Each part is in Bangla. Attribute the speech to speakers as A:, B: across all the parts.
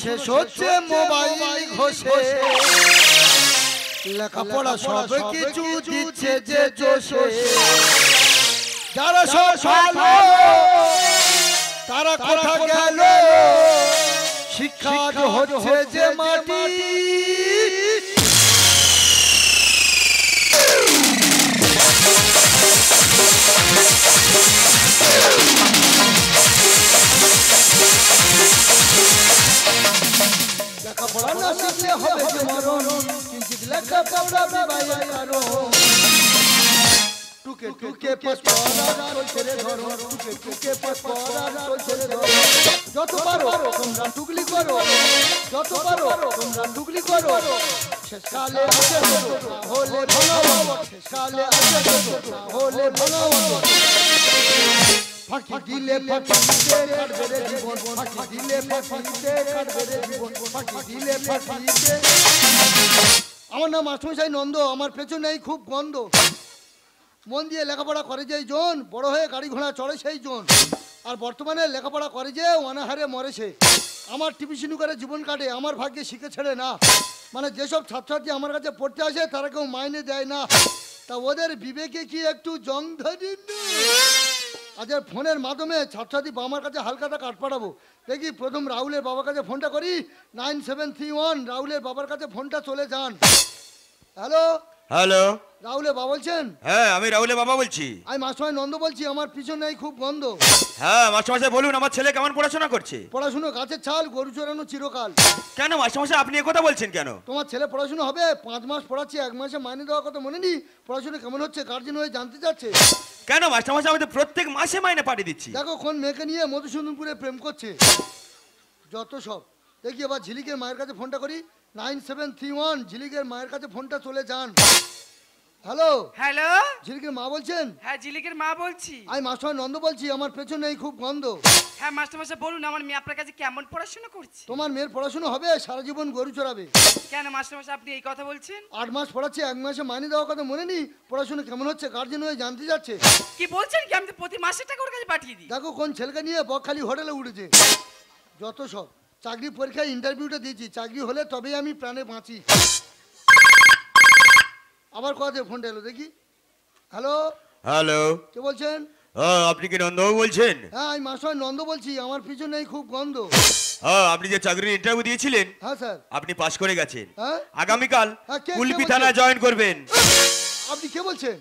A: শেষ হচ্ছে মোবাইল ঘষে লেখাপড়া সব কিছু দিচ্ছে যে জোশে যারা সব ভালো তারা কোথা গেল শিক্ষা হচ্ছে যে মাটি লেখাপড়া না শিখলে হবে যে মরণ কিন্তু লেখাপড়া বিবাহ কারণ টুকে টুকে পড়া চলছে রে ধরো টুকে টুকে পড়া চলছে রে ধরো যত পারো তোমরা টুকলি করো যত পারো তোমরা টুকলি করো শেষকালে আসে হলে ভালো শেষকালে আসে হলে ভালো ফাঁকি দিলে ফাঁকিতে কাটবে রে জীবন ফাঁকি দিলে ফাঁকিতে কাটবে রে জীবন ফাঁকি দিলে ফাঁকিতে আমার নাম মাস্টারমশাই নন্দ আমার পেছনেই খুব গন্ধ মন দিয়ে লেখাপড়া করে যেই জন বড় হয়ে গাড়ি ঘোড়া চড়ে সেই জন আর বর্তমানে লেখাপড়া করে যে অনাহারে মরেছে আমার টিপিসিনু করে জীবন কাটে আমার ভাগ্যে শিখে ছেড়ে না মানে যেসব ছাত্রছাত্রী আমার কাছে পড়তে আসে তারা কেউ মাইনে দেয় না তা ওদের বিবেকে কি একটু জং ধরি আজ ফোনের মাধ্যমে ছাত্রছাত্রী বাবার কাছে হালকাটা কাট পাঠাবো দেখি প্রথম রাহুলের বাবার কাছে ফোনটা করি 9731 রাহুলের বাবার কাছে ফোনটা চলে যান হ্যালো
B: হ্যালো
A: রাহুলের বাবা বলছেন
B: হ্যাঁ আমি রাহুলের বাবা বলছি
A: আমি মাস্টারমশাই নন্দ বলছি আমার পিছনেই খুব গন্ধ
B: হ্যাঁ মাস্টারমশাই বলুন আমার ছেলে কেমন পড়াশোনা করছে
A: পড়াশুনো গাছের ছাল গরু চড়ানো চিরকাল
B: কেন মাস্টারমশাই আপনি এই কথা বলছেন কেন
A: তোমার ছেলে পড়াশুনো হবে 5 মাস পড়াচ্ছি 1 মাসে মাইনে দেওয়ার কথা মনে নেই পড়াশুনো কেমন হচ্ছে গার্জেন হয়ে জানতে চাচ্ছে
B: কেন মাস্টারমশাই আমি তো প্রত্যেক মাসে মাইনে পাঠিয়ে দিচ্ছি
A: দেখো কোন মেয়েকে নিয়ে মধুসূদনপুরে প্রেম করছে যত সব দেখি এবার ঝিলিকের মায়ের কাছে ফোনটা করি 9731 ঝিলিকের মায়ের কাছে ফোনটা চলে যান হ্যালো
C: হ্যালো
A: ঝিলিকের মা বলছেন
C: হ্যাঁ ঝিলিকের মা বলছি
A: আমি মাস্টার নন্দ বলছি আমার পেছনেই খুব গন্ধ
C: হ্যাঁ মাস্টারমশাই বলুন আমার মেয়ে আপনার কাছে কেমন পড়াশোনা করছে
A: তোমার মেয়ের পড়াশোনা হবে সারা জীবন গরু চড়াবে
C: কেন মাস্টারমশাই আপনি এই কথা বলছেন
A: 8 মাস পড়াচ্ছে 1 মাসে মাইনে দেওয়ার কথা মনে নেই পড়াশোনা কেমন হচ্ছে গার্জেন হয়ে জানতে যাচ্ছে
C: কি বলছেন কি আমি তো প্রতি মাসে টাকা ওর কাছে পাঠিয়ে দিই
A: দেখো কোন ছেলেকে নিয়ে বকখালি হোটেলে উঠেছে যত সব চাকরি পরীক্ষায় ইন্টারভিউটা দিয়েছি চাকরি হলে তবেই আমি প্রাণে বাঁচি আবার কথা ফোনটা এলো দেখি হ্যালো
B: হ্যালো
A: কে বলছেন
B: আপনি কি নন্দবাবু বলছেন
A: হ্যাঁ আমি মাস্টার নন্দ বলছি আমার পিছনেই খুব গন্ধ
B: আপনি যে চাকরির ইন্টারভিউ দিয়েছিলেন
A: হ্যাঁ স্যার
B: আপনি পাশ করে গেছেন
A: হ্যাঁ
B: আগামীকাল
A: হ্যাঁ, কে
B: কুলপি
A: বলছেন?
B: থানায় জয়েন করবেন
A: আপনি কে বলছেন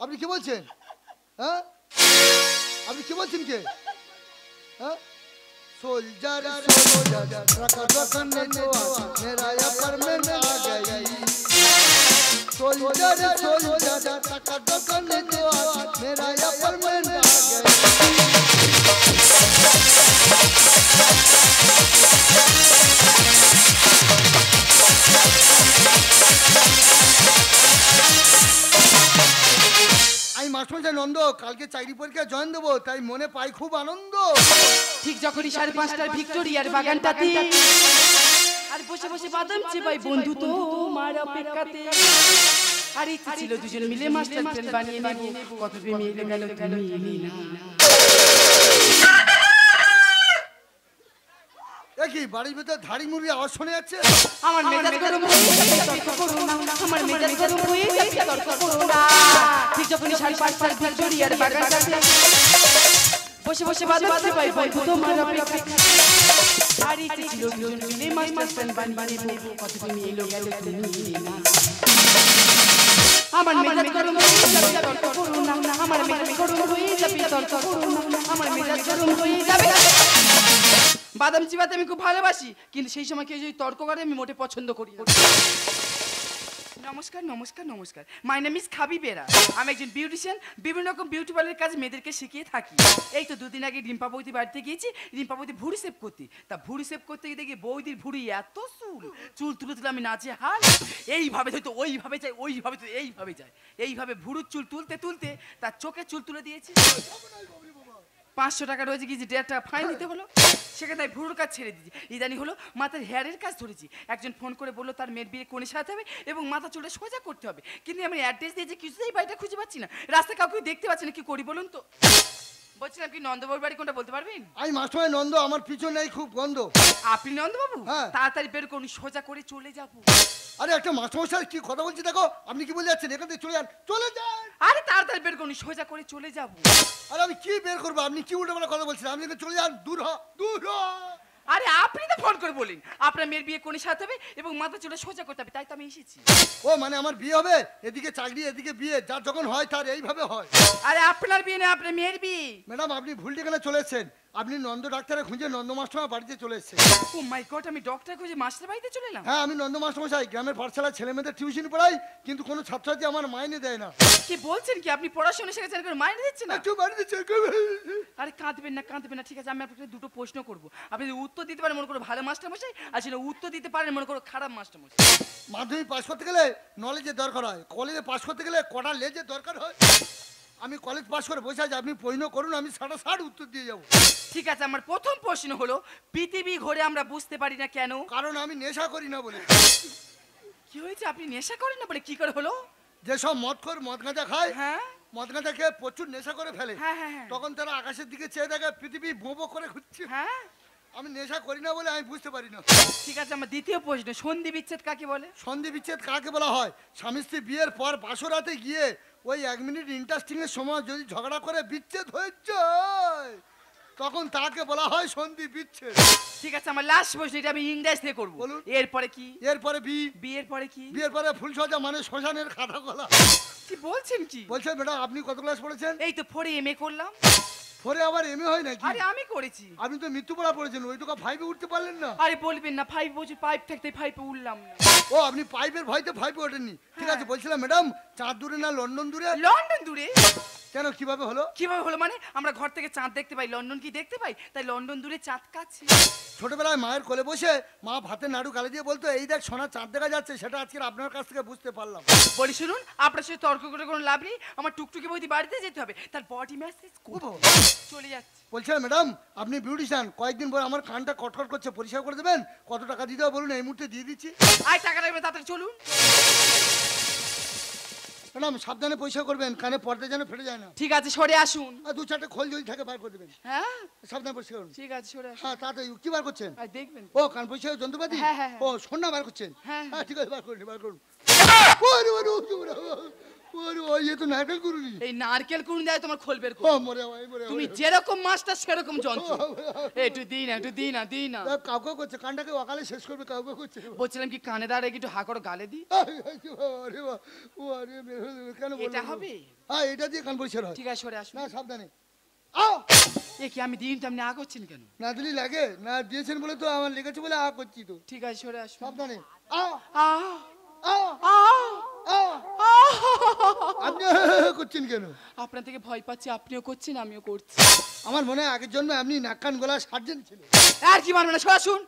A: আপনি কি বলছেন হ্যাঁ আপনি কি বলছেন কে হ্যাঁ सोल्जर सोल्जर ट्रक रखने जो मेरा अपार्टमेंट आ गई सोल्जर सोल्जर ट्रक रखने जो मेरा अपार्टमेंट आ गई আমি মাস্টারমশাই নন্দ কালকে চাকরি পরীক্ষা জয়েন দেবো তাই মনে পাই খুব আনন্দ
C: ঠিক যখনই 5:30টার ভিক্টোরিয়ার বাগানটাতে আর বসে বসে বাদাম চেবাই বন্ধু তো মার অপেক্ষাতে আর ইচ্ছে ছিল দুজন মিলে মাস্টার প্ল্যান বানিয়ে নেব কত প্রেমী এলে গেল তুমি এলি না
A: দেখি বাড়ির ভিতর ধাড়ি মুড়ি আওয়াজ শোনা যাচ্ছে
C: আমার মেজাজ গরম হয়ে তর্ক করো না আমার মেজাজ গরম হয়ে তর্ক করো না ঠিক যখনই 5:30টার ভিক্টোরিয়ার বাগানটাতে বসে বসে বাদাম চেবাই বন্ধু তো মার অপেক্ষাতে আর ইচ্ছে ছিল দুজন মিলে মাস্টার প্ল্যান বানিয়ে নেব কত প্রেমী এলে গেল তুমি এলি না আমার মেজাজ গরম হয়ে যাবে তর্ক করো না আমার মেজাজ গরম হয়ে যাবে তর্ক করো না আমার মেজাজ গরম হয়ে যাবে বাদাম চিবাতে আমি খুব ভালোবাসি কিন্তু সেই সময় কেউ যদি তর্ক করে আমি মোটে পছন্দ করি না নমস্কার নমস্কার নমস্কার মাই নেম ইজ খাবি বেরা আমি একজন বিউটিশিয়ান বিভিন্ন রকম বিউটি পার্লারের কাজ মেয়েদেরকে শিখিয়ে থাকি এই তো 2 দিন আগে রিম্পাবতী বাড়িতে গিয়েছি রিম্পাবতী ভুড়ি সেভ করতে তা ভুড়ি সেভ করতে গিয়ে দেখি বৌদির ভুড়ি এত চুল তুলে তুলে আমি নাচে হাল এইভাবে হয়তো ওইভাবে যাই ওইভাবে তো এইভাবে যায় এইভাবে ভুড়ুর চুল তুলতে তুলতে তার চোখে চুল তুলে দিয়েছি 500 টাকা রয়েছে কি 1.5 টাকা ফাইন দিতে হলো সেখানে ভুড়োর কাজ ছেড়ে দিয়েছি ইদানি হলো মাথার হেয়ারের কাজ ধরেছি একজন ফোন করে বললো তার মেয়ের বিয়ে কোণে সাজাতে হবে এবং মাথা চুলটা সোজা করতে হবে কিন্তু আমি অ্যাড্রেস দিয়েছি কিছুতেই বাড়িটা খুঁজে পাচ্ছি না রাস্তায় কাউকে দেখতে পাচ্ছি না কি করি বলুন তো বলছিলাম কি নন্দবাবুর বাড়ি কোনটা বলতে পারবেন?
A: আমি মাস্টারমশাই নন্দ, আমার পিছনে এই খুব গন্ধ।
C: আপনি নন্দবাবু?
A: হ্যাঁ।
C: তাড়াতাড়ি বের করুন, সোজা করে চলে যাব।
A: আরে একটা মাস্টারমশাই কি কথা বলছি দেখো, আপনি কি বলে যাচ্ছেন? এখান থেকে চলে যান, চলে যান।
C: আরে তাড়াতাড়ি বের করুন, সোজা করে চলে যাব।
A: আরে আমি কি বের করবো? আপনি কি উল্টো কথা বলছেন? আপনি এখানে চলে যান, দূর হ, দূর হ।
C: আরে আপনি তো ফোন করে বলেন আপনার মেয়ের বিয়ে কোণে সাথে হবে এবং মাথা চুলে সোজা করতে হবে, তাই তো আমি এসেছি।
A: ও মানে আমার বিয়ে হবে? এদিকে চাকরি এদিকে বিয়ে, যার যখন হয় তার এইভাবে হয়।
C: আরে আপনার বিয়ে না, আপনার মেয়ের বিয়ে।
A: ম্যাডাম আপনি ভুল ঠিকানা চলেছেন, আপনি নন্দ ডাক্তারে খুঁজে নন্দ মাস্টার বাড়িতে চলে এসেছেন।
C: ও মাই গড, আমি ডক্টর খুঁজে মাস্টার বাড়িতে চলে এলাম।
A: হ্যাঁ আমি নন্দ মাস্টারমশাই, গ্রামের পাঠশালায় ছেলে মেয়েদের টিউশন পড়াই, কিন্তু কোনো ছাত্রছাত্রী আমার মাইনে দেয় না।
C: কি বলছেন কি? আপনি পড়াশোনা শিখেছেন করে মাইনে দিচ্ছেন না?
A: একটু বাড়িতে চেক করবে।
C: আরে কাঁদবেন না, কাঁদবেন না, ঠিক আছে। আমি আপনাকে দুটো প্রশ্ন করব, আপনি যদি উত্তর দিতে পারেন মনে করো ভালো মাস্টার মশাই, আর সেটা উত্তর দিতে পারেন মনে করো খারাপ মাস্টার মশাই।
A: মাধ্যমিক পাস করতে গেলে নলেজের দরকার হয়, কলেজে পাস করতে গেলে কটা লেজের দরকার হয়। আমি কলেজ পাস করে বসে আছি, আপনি প্রশ্ন করুন, আমি 60 উত্তর দিয়ে যাবো।
C: ঠিক আছে, আমার প্রথম প্রশ্ন হলো পৃথিবী ঘোরে আমরা বুঝতে পারি না কেন?
A: কারণ আমি নেশা করি না বলে।
C: কি হয়েছে? আপনি নেশা করেন না বলে কি করে হলো?
A: যেসব মদখোর মদ গাঁজা খায়,
C: হ্যাঁ
A: মদ গাঁজা খেয়ে প্রচুর নেশা করে ফেলে,
C: হ্যাঁ হ্যাঁ হ্যাঁ।
A: তখন তারা আকাশের দিকে চেয়ে দেখে পৃথিবী বোঁবো করে ঘুরছে।
C: হ্যাঁ
A: আমি নেশা করি না বলে আমি বুঝতে পারি না।
C: ঠিক আছে, আমার দ্বিতীয় প্রশ্ন, সন্ধি বিচ্ছেদ কাকে বলে?
A: সন্ধি বিচ্ছেদ কাকে বলা হয়? স্বামী স্ত্রী বিয়ের পর বাসরাতে গিয়ে ওই 1 মিনিট ইন্টারেস্টিং এর সময় যদি ঝগড়া করে বিচ্ছেদ হয়ে যায়, তখন তাকে বলা হয় সন্ধি বিচ্ছেদ।
C: ঠিক আছে, আমার লাস্ট প্রশ্ন, এটা আমি ইংরেজি দিয়ে করব।
A: বলুন।
C: এরপরে কি?
A: এরপরে
C: বিয়ের পরে কি?
A: বিয়ের পরে ফুল সজ্জা মানে শ্মশানের খাতা গলা।
C: কি বলছেন কি?
A: বলছেন ম্যাডাম আপনি কত ক্লাস পড়েছেন?
C: এই তো 4 এমএ করলাম।
A: পরে আবার এমএ হয় নাকি?
C: আরে আমি করেছি।
A: আপনি তো মৃত্যু পড়া পড়েছেন, ওইটুকু 5 এ উঠতে পারলেন না।
C: আরে বলবেন না, 5 বছর পাইপ থাকতে 5 এ উঠলাম না।
A: ও আপনি পাইপের ভয়তে 5 এ ওঠেননি। ঠিক আছে, বলছিলাম ম্যাডাম চাঁদ দূরে না লন্ডন দূরে?
C: লন্ডন দূরে।
A: কেন কিভাবে হলো?
C: কিভাবে হলো মানে? আমরা ঘর থেকে চাঁদ দেখতে পাই, লন্ডন কি দেখতে পাই? তাই লন্ডন দূরে চাঁদ কাছে।
A: ছোটবেলায় মায়ের কোলে বসে মা ভাতে নাড়ু গালে দিয়ে বলতো এই দেখ সোনার চাঁদ দেখা যাচ্ছে, সেটা আজকে আপনার কাছ থেকে বুঝতে পারলাম।
C: বলি শুনুন, আপনার সাথে তর্ক করে কোনো লাভ নেই, আমার টুকটুকি বৌদি বাড়িতে যেতে হবে, তার বডি ম্যাসেজ চলে যাচ্ছে।
A: বলছিলাম ম্যাডাম আপনি বিউটিশিয়ান, কয়েকদিন পর আমার কানটা কটকট করছে, পরিষ্কার করে দেবেন? কত টাকা দিতে হবে বলুন, এই মুহূর্তে দিয়ে দিচ্ছি।
C: আয় টাকা লাগবে, তাড়াতাড়ি চলুন।
A: ম্যাডাম সাবধানে পরিষ্কার করবেন, কানে পর্দা যেন ফেটে যায় না।
C: ঠিক আছে, সরে আসুন।
A: আর 2-4টে খোল যদি থাকে বার করে দেবেন।
C: হ্যাঁ
A: সাবধানে পরিষ্কার করুন।
C: ঠিক আছে, সরে আসুন।
A: হ্যাঁ তাড়াতাড়ি। কি বার করছেন?
C: আর দেখবেন।
A: ও কান পরিষ্কার যন্ত্রপাতি?
C: হ্যাঁ, হ্যাঁ, হ্যাঁ।
A: ও সোনা বার করছেন?
C: হ্যাঁ।
A: হ্যাঁ ঠিক আছে, বার করুন বার করুন। ওরে ওরে ওরে ওরে ওরে, এ তো নারকেল কুড়ুনি।
C: এই নারকেল কোন দেয় তোমার খোল বের
A: ও
C: করো।
A: মরে ভাই মরে।
C: তুমি যেরকম মাস্টার সেরকম যন্ত্র। একটু দিন না, একটু দিন না, দিন না।
A: কাউকে করছে, কানটাকে অকালে শেষ করবে, কাউকে করছে।
C: বলছিলাম কি কানে দাঁড়িয়ে একটু হা করে গালে দি।
A: আরে বাবা, ও আরে কেন বলবো?
C: এটা হবে?
A: হ্যাঁ এটা দিয়ে কান পরিষ্কার হয়।
C: ঠিক আছে, সরে আসুন।
A: না সাবধানে।
C: এ কি আমি দিন তো আপনি আ করছেন কেন?
A: না দিলি লাগে না, দিয়েছেন বলে তো আমার লেগেছে বলে আ করছি তো।
C: ঠিক আছে, সরে আসুন।
A: সাবধানে।
C: আ
A: আ
C: আ
A: আপনি করছেন কেন?
C: আপনার থেকে ভয় পাচ্ছি, আপনিও করছেন আমিও করছি।
A: আমার মনে হয় আগের জন্য আপনি নাক কান গলা সার্জেন ছিলেন।
C: আর কি মানবে না, সরে আসুন।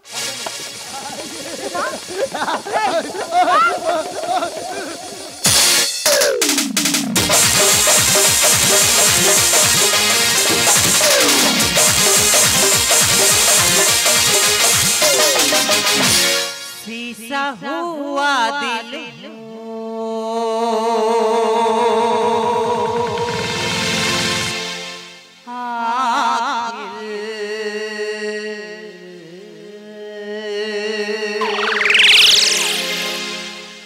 D: शीशा हुआ दिल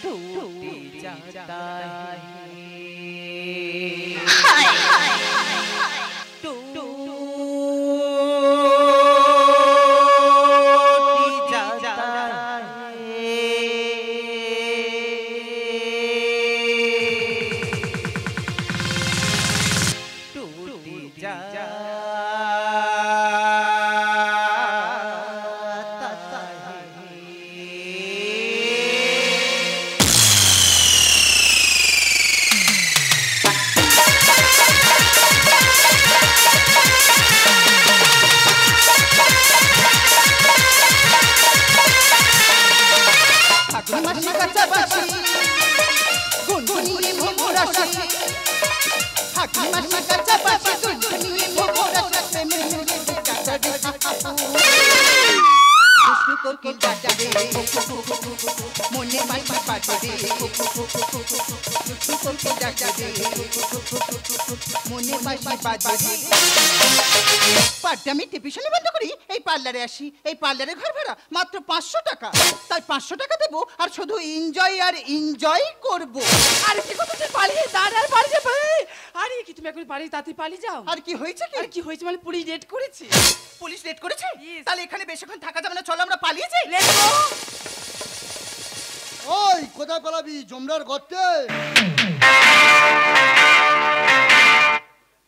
D: टूट जाता है टूट जाता टूट जाता है।
C: মাসি কাঁচা বাসি গুনগুনিয়ে ভোমরা শাসি, হাকি মাসি কাঁচা বাসি গুনগুনিয়ে ভোমরা শাসি, মেরে কাটারি
E: দুষ্টু কোকিল ডাকে রে মনে পাখি পাখি রে দুষ্টু কোকিল ডাকে রে মনে পাখি পাখি রে পার্টি আমি টিপিশনে বন্ধ করি এই পার্লারে আসি এই পার্লারে ঘর ভাড়া মাত্র 500 টাকা তাই 500 টাকা দেবো আর শুধু এনজয় আর এনজয় করব
C: আরে কি কথা তুই পালিয়ে দাঁড়ার বাড়ি যাবে আরে কি তুমি এখন বাড়ি তাতে পালিয়ে যাও
E: আর কি হয়েছে কি
C: আরে কি হয়েছে মানে পুলিশ রেড করেছে
E: পুলিশ লেট করেছে
C: Yes.
E: তাহলে এখানে বেশিক্ষণ থাকা যাবে না চলো আমরা পালিয়ে যাই
C: লেট গো
A: ওই কোথায় পালাবি জমরার গর্তে?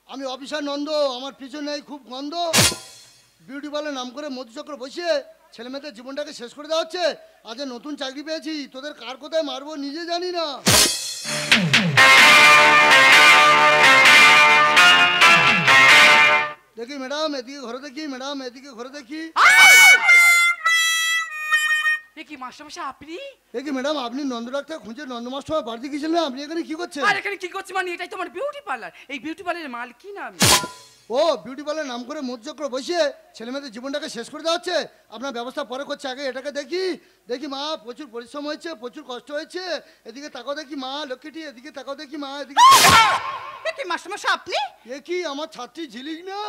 A: আমি অফিসার নন্দ, আমার পিছনে এই খুব গন্ধ। বিউটি পার্লার নাম করে মধুচক্র বসিয়ে ছেলে মেয়েদের জীবনটাকে শেষ করে দেওয়া হচ্ছে। আজ নতুন চাকরি পেয়েছি, তোদের কার কোথায় মারবো নিজে জানি না। দেখি ম্যাডাম এদিকে ঘরে দেখি, ম্যাডাম এদিকে ঘরে দেখি।
C: এ কি মাস্টারমশাই আপনি
A: দেখি ম্যাডাম আপনি নন্দ ডাক্তার খুঁজে নন্দ মাস্টার বাড়িতে গিয়েছিলেন, আপনি এখানে কি করছেন?
C: আর এখানে কি করছি মানে এটাই তোমার বিউটি পার্লার এই বিউটি পার্লারের মালকিন আমি
A: ও বিউটি পার্লার নাম করে মধুচক্র বসিয়ে ছেলে মেয়েদের জীবনটাকে শেষ করে দেওয়া হচ্ছে। আপনার ব্যবস্থা পরে করছে, আগে এটাকে দেখি। দেখি মা প্রচুর পরিশ্রম হয়েছে, প্রচুর কষ্ট হয়েছে। এদিকে তাকাও দেখি মা লক্ষ্মীটি, এদিকে তাকাও দেখি মা এদিকে।
E: কি মাস্টারমশাই আপনি
A: এ কি আমার ছাত্রী ঝিলিক না?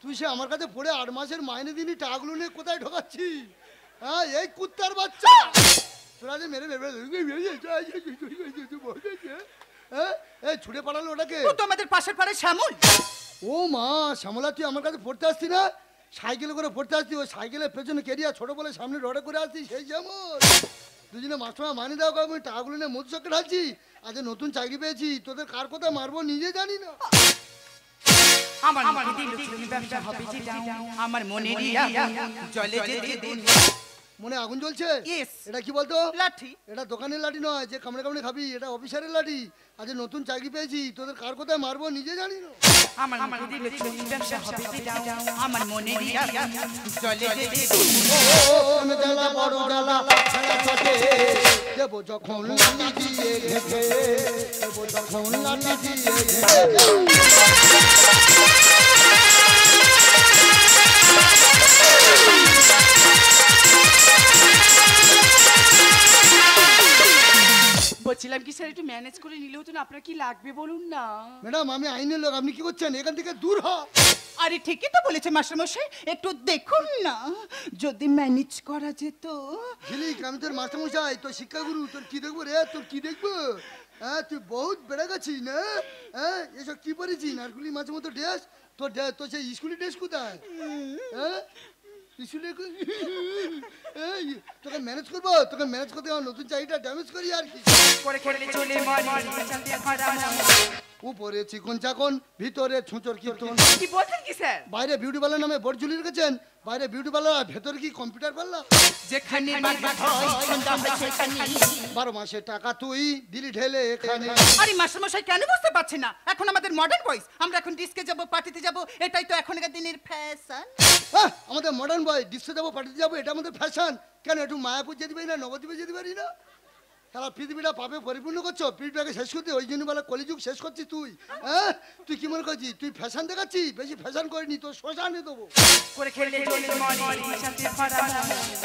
A: তুই সে আমার কাছে পড়ে 8 মাসের মাইনে দিনি, টাকাগুলো নিয়ে কোথায় ঢোকাচ্ছি? হ্যাঁ এই কুত্তার বাচ্চা তোরা যে মেরে মেরে হ্যাঁ এই ছুটে পাঠালো ওটাকে।
E: ও তো আমাদের পাশের পাড়ায় শ্যামল।
A: ও মা শ্যামলা তুই আমার কাছে পড়তে আসতি না? সাইকেলে করে পড়তে আসতি, ওই সাইকেলের পেছনে কেরিয়া ছোট বলে সামনে রডে করে আসতি সেই শ্যামল। দুজনে মাস্টার মানি দাও, আমি টাকাগুলো নিয়ে মধুচক্রে ঢালছি। আজ নতুন চাকরি পেয়েছি, তোদের কার কোথায় মারবো নিজে জানি না।
C: আমার মনে দিল তুমি ব্যবসা হবে যে যাও
E: আমার মনে জলে যেতে দিন
A: মনে আগুন জ্বলছে?
E: Yes.
A: এটা কি বলতো?
E: লাঠি।
A: এটা দোকানের লাঠি নয় যে কামড়ে কামড়ে খাবি, এটা অফিসারের লাঠি। আজ নতুন চাকরি পেয়েছি, তোদের কার কোথায় মারবো নিজে জানি না।
C: আমার মনে দিল তুমি ব্যবসা হবে যে যাও
E: আমার মনে জলে যেতে
A: আমি জ্বালা বড় জ্বালা ছেড়া চটে দেবো যখন লাঠি দিয়ে ঘেঁটে, দেবো যখন লাঠি দিয়ে ঘেঁটে।
C: বলছিলাম কি স্যার একটু ম্যানেজ করে নিলে হতো না, আপনার কি লাগবে বলুন না।
A: ম্যাডাম আমি আইনের লোক, আপনি কি করছেন? এখান থেকে দূর হ।
E: আরে ঠিকই তো বলেছে মাস্টারমশাই, একটু দেখুন না যদি ম্যানেজ করা যেত।
A: ঝিলিক আমি তোর মাস্টারমশাই, তোর শিক্ষাগুরু, তোর কি দেখবো রে? তোর কি দেখবো? হ্যাঁ তুই বহুত বেড়ে গেছিস না? হ্যাঁ এসব কি পরেছিস? নারকুলি মাছের মতো ড্রেস, তোর সেই স্কুলের ড্রেস কোথায়? হ্যাঁ তোকে ম্যানেজ করবো, তোকে ম্যানেজ করতে আমার নতুন চাকরিটা ড্যামেজ করি আর কি।
C: করে খেলে চলে মরি চাঁদে ভরা
A: উপরে চিকন চাকন, ভিতরে ছুঁচোর কীর্তন।
C: কি বলছেন কি স্যার?
A: বাইরে বিউটি পার্লার নামে বোর্ড ঝুলিয়ে রেখেছেন, বাইরে বিউটি পার্লার আর ভেতরে কি কম্পিউটার পার্লার?
E: যেখানে বারবার হয় সন্ধ্যা হয় সেখানে।
A: 12 মাসের টাকা তুই দিলি ঢেলে এখানে।
E: আরে মাস্টারমশাই কেন বুঝতে পারছেন না? এখন আমাদের মডার্ন বয়স, আমরা এখন ডিস্কে যাব, পার্টিতে যাব, এটাই তো এখনকার দিনের ফ্যাশন।
A: আমাদের মডার্ন বয় ডিস্কো যাবো, পার্টিতে যাবো, এটা আমাদের ফ্যাশন। কেন একটু মায়াপুর যেতে পারি না, নবদ্বীপে যেতে পারি না? সারা পৃথিবীটা পাবে পরিপূর্ণ করছো, পৃথিবীটাকে শেষ করতে ওই জন্য বলে কলিযুগ শেষ করছিস তুই। হ্যাঁ তুই কি মনে করছিস তুই ফ্যাশন দেখাচ্ছিস? বেশি ফ্যাশন করিনি, তোর শ্মশানে দেবো।
C: করে খেলে চলে মরি চাঁদে ভরা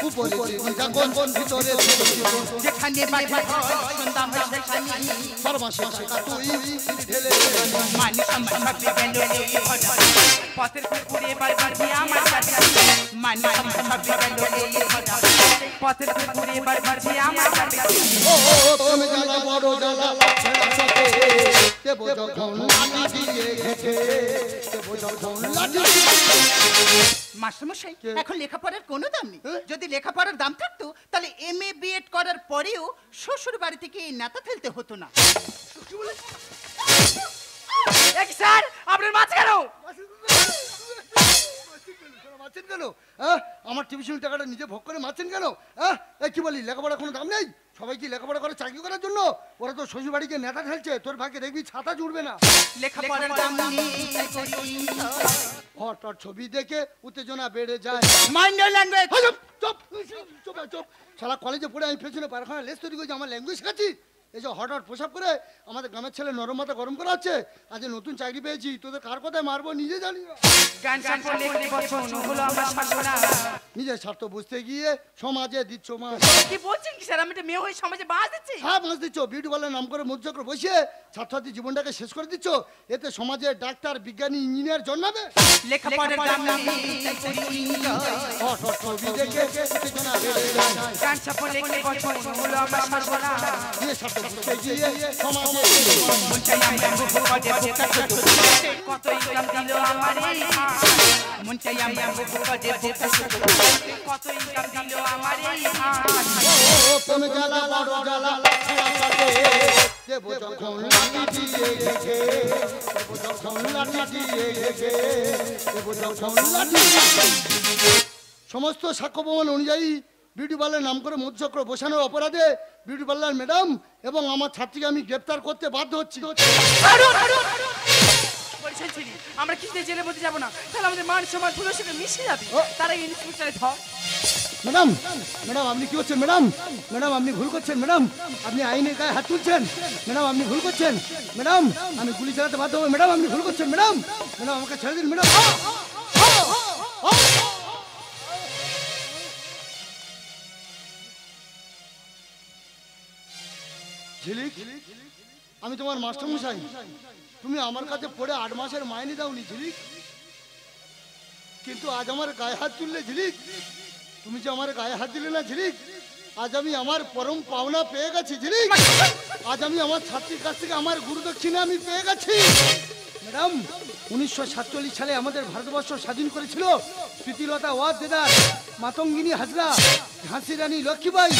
A: উপরে চিকন চাকন, ভিতরে ছুঁচোর কীর্তন।
E: যেখানে বারবার হয় সন্ধ্যা হয় সেখানে।
A: 12 মাসের টাকা তুই দিলি ঢেলে এখানে।
E: মানুষ আমার ভাবে গেল এই ভরা।
C: পথের কুকুরে বারবার দিয়ে আমার কাছে
E: মানুষ আমার ভাবে গেল এই ভরা।
C: পথের কুকুরে বারবার দিয়ে আমার কাছে
A: তুমি জ্বালা বড় জ্বালা ছেড়া চটে দেবো যখন লাঠি দিয়ে ঘেঁটে, দেবো যখন লাঠি দিয়ে।
E: মাস্টারমশাই
A: কে?
E: এখন লেখাপড়ার কোনো দাম নেই।
A: হ্যাঁ?
E: যদি লেখাপড়ার দাম থাকতো তাহলে MA BEd করার পরেও শ্বশুর বাড়ি থেকে এই নেতা ফেলতে হতো না।
C: এক স্যার আপনার মাছ কেন?
A: মারছেন কেন? আমার টিউশন টাকাটা নিজে ভোগ করে মারছেন কেন? কি বলি লেখাপড়া কোনো দাম নেই? সবাই কি লেখাপড়া করে চাকরি করার জন্য? ওরা তো শ্বশুর বাড়িকে নেতা ঠেলছে, তোর ভাগ্যে দেখবি ছাতা জুড়বে না।
E: লেখাপড়ার দাম নেই তাই করি
A: হঠাৎ ছবি দেখে উত্তেজনা বেড়ে যায়।
E: Mind your language.
A: চুপ চুপ চুপ চুপ। সারা কলেজে পড়ে আমি পেছনে পায়খানা লেস তৈরি করেছি, আমার ল্যাঙ্গুয়েজ শেখাচ্ছি? এসব হঠাৎ প্রসাব করে আমাদের গ্রামের ছেলে নরম মাথা গরম করা হচ্ছে। আজ নতুন চাকরি পেয়েছি, তোদের কার কথায় মারবো নিজে জানি না।
C: গান সম্পর্কে একটি বচন হলো আমার শাসনা।
A: নিজের স্বার্থ বুঝতে গিয়ে সমাজে দিচ্ছ মাছ।
C: কি বলছেন কি স্যার? আমি একটা মেয়ে হয়ে সমাজে বাস দিচ্ছি?
A: হ্যাঁ মাছ দিচ্ছ, বিউটি পার্লার নাম করে মধ্যচক্র বসিয়ে ছাত্রছাত্রী জীবনটাকে শেষ করে দিচ্ছ। এতে সমাজে ডাক্তার, বিজ্ঞানী, ইঞ্জিনিয়ার জন্মাবে।
C: লেখাপড়ার দাম নেই, তাই করি enjoy।
A: ছবি দেখে উত্তেজনা বেড়ে যায়।
C: গান সম্পর্কে একটি বচন হলো আমার শাসনা।
A: নিজের স্বার্থ বুঝতে গিয়ে সমাজে
C: মন চাই আমি বুকু কাজে বুকটা ছোট কত ইনকাম দিল আমার এই হাত। মন চাই আমি বুকু কাজে বুকটা ছোট কত ইনকাম দিল আমার এই হাত।
A: ও প্রেম জ্বালা বড় জ্বালা ছাড়াতে দেব যখন লাঠি দিয়ে গেছে, দেব যখন লাঠি দিয়ে গেছে, দেব যখন লাঠি। সমস্ত সাক্ষ্য প্রমাণ অনুযায়ী বিউটি পার্লার নাম করে মধ্যচক্র বসানোর অপরাধে বিউটি পার্লার ম্যাডাম এবং আমার ছাত্রীকে আমি গ্রেপ্তার করতে বাধ্য হচ্ছি।
C: আমরা কিছুতে জেলে বলতে যাবো না, তাহলে আমাদের মান সম্মান ধুলোর সাথে মিশে যাবে। তারা ইন্সপেক্টরে ধর।
A: ম্যাডাম, ম্যাডাম আপনি কি করছেন ম্যাডাম? ম্যাডাম আপনি ভুল করছেন ম্যাডাম, আপনি আইনের গায়ে হাত তুলছেন ম্যাডাম, আপনি ভুল করছেন ম্যাডাম, আমি গুলি চালাতে বাধ্য হবো ম্যাডাম, আপনি ভুল করছেন ম্যাডাম, ম্যাডাম আমাকে ছেড়ে দিন ম্যাডাম। ঝিলিক, আমি তোমার মাস্টারমশাই, তুমি আমার কাছে পড়ে 8 মাসের মাইনে দাওনি ঝিলিক, কিন্তু আজ আমার গায়ে হাত তুললে ঝিলিক। তুমি যে আমার গায়ে হাত দিলে না ঝিলিক, আজ আমি আমার পরম পাওনা পেয়ে গেছি ঝিলিক। আজ আমি আমার ছাত্রীর কাছ থেকে আমার গুরুদক্ষিণা আমি পেয়ে গেছি। ম্যাডাম 1947 সালে আমাদের ভারতবর্ষ স্বাধীন করেছিল প্রীতিলতা ওয়াদ্দেদার, মাতঙ্গিনী হাজরা, ঝাঁসি রানী লক্ষ্মীবাই।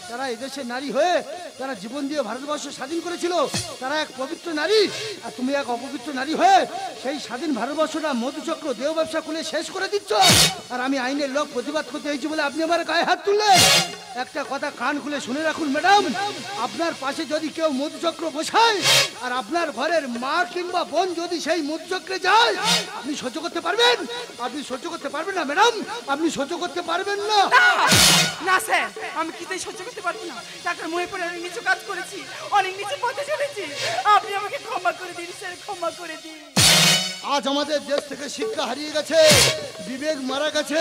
A: তারা এদেশের নারী হয়ে তারা জীবন দিয়ে ভারতবর্ষ স্বাধীন করেছিল। তারা এক পবিত্র নারী, আর তুমি এক অপবিত্র নারী হয়ে সেই স্বাধীন ভারতবর্ষটা মধুচক্র দেহ ব্যবসা খুলে শেষ করে দিচ্ছ। আর আমি আইনের লোক প্রতিবাদ করতে হয়েছি বলে আপনি আমার গায়ে হাত তুললেন। একটা কথা কান খুলে শুনে রাখুন ম্যাডাম, আপনার পাশে যদি কেউ মধুচক্র বসায় আর আপনার ঘরের মা কিংবা বোন যদি সেই মধুচক্রে যায়, আপনি সহ্য করতে পারবেন? আপনি সহ্য করতে পারবেন না ম্যাডাম, আপনি সহ্য করতে পারবেন না।
C: না স্যার, আমি কিছুতেই সহ্য করতে পারবো না। টাকার মুখে পড়ে অনেক নিচু কাজ করেছি, অনেক নিচু পথে চলেছি। আপনি আমাকে ক্ষমা করে দিন স্যার, ক্ষমা করে দিন।
A: আজ আমাদের দেশ থেকে শিক্ষা হারিয়ে গেছে, বিবেক মারা গেছে,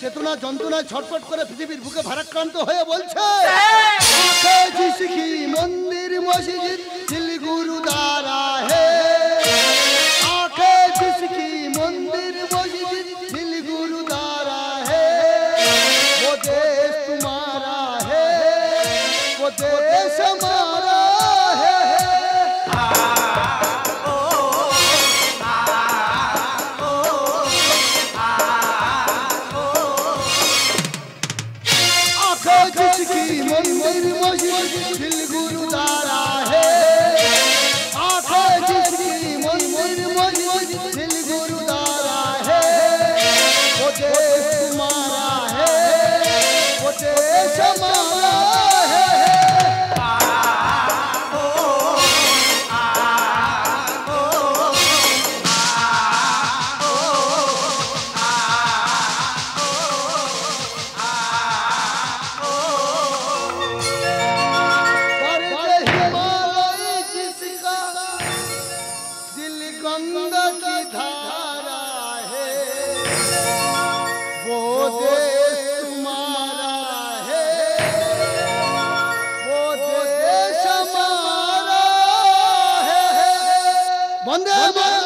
A: চেতনা যন্ত্রণায় ছটফট করে পৃথিবীর বুকে ভারাক্রান্ত হয়ে বলছে, আঁখে জিসকি মন্দির মসজিদ দিল গুরুদ্বারা হে, আঁখে জিসকি মন্দির মসজিদ দিল গুরুদ্বারা হে, वो देश तुम्हारा है, वो देश हमारा है। जिसकी मंदिर मस्जिद दिल गुरुद्वारा है, आंखें जिसकी मंदिर मस्जिद दिल गुरुद्वारा है, वो देश तुम्हारा है, वो देश हमारा है। गंगा की धारा है, वो देश तुम्हारा है, वो देश हमारा है। वंदे मातरम।